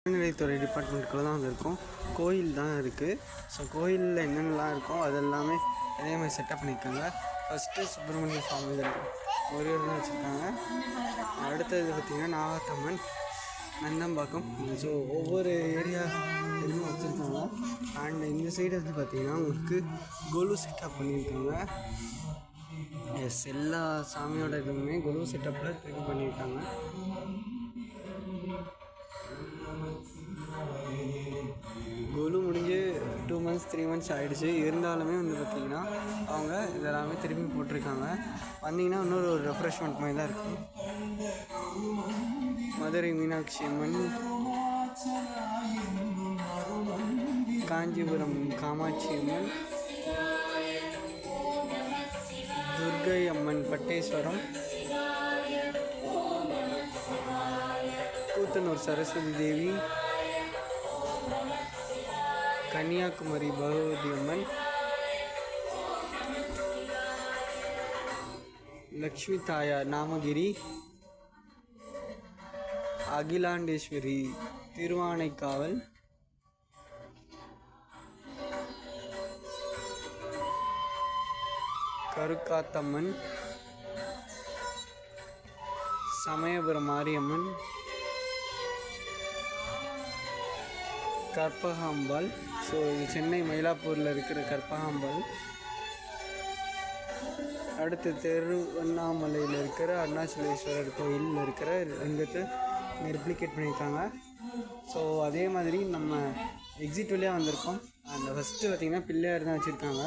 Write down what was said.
அறநிலையத்துறை டிபார்ட்மெண்ட்டுக்குள்ளே தான் வந்திருக்கோம். கோயில் தான் இருக்குது. ஸோ கோயிலில் என்னென்னலாம் இருக்கோ அதெல்லாமே அதே மாதிரி செட்டப் பண்ணியிருக்காங்க. ஃபஸ்ட்டு சுப்பிரமணிய சுவாமி ஒரு தான் வச்சுருக்காங்க. அடுத்தது பார்த்திங்கன்னா நாகாத்தம்மன், நந்தம்பாக்கம். ஸோ ஒவ்வொரு ஏரியா எதுவும் வச்சுருக்காங்க. அண்ட் இந்த சைடு வந்து பார்த்திங்கன்னா உங்களுக்கு கொலு செட்டப் பண்ணியிருக்காங்க. எஸ், எல்லா சாமியோட இதுவுமே கொலு செட்டப்பில் இது பண்ணியிருக்காங்க. கொலு முடிஞ்சு 2 months 3 months ஆகிடுச்சு. இருந்தாலுமே வந்து பார்த்திங்கன்னா அவங்க இதெல்லாமே திரும்பி போட்டிருக்காங்க. வந்தீங்கன்னா இன்னொரு ஒரு ரெஃப்ரெஷ்மெண்ட் மாதிரி தான் இருக்கும். மதுரை மீனாட்சி அம்மன், காஞ்சிபுரம் காமாட்சி அம்மன், துர்கை அம்மன் பட்டேஸ்வரம், கூத்தனூர் சரஸ்வதி தேவி, கன்னியாகுமரி பகவதி அம்மன், லக்ஷ்மி தாயார் நாமகிரி, அகிலாண்டேஸ்வரி திருவானைக்காவல், கருக்காத்தம்மன், சமயபுரம் மாரியம்மன், கற்பகாம்பாள். ஸோ இது சென்னை மயிலாப்பூரில் இருக்கிற கற்பகாம்பாள். அடுத்து திருவண்ணாமலையில் இருக்கிற அருணாச்சலேஸ்வரர் கோயிலில் இருக்கிற லிங்கத்தை ரெப்ளிகேட் பண்ணியிருக்காங்க. ஸோ அதே மாதிரி நம்ம எக்ஸிட் வழியாக வந்திருக்கோம். அந்த ஃபஸ்ட்டு பார்த்திங்கன்னா பிள்ளையார் தான் வச்சுருக்காங்க.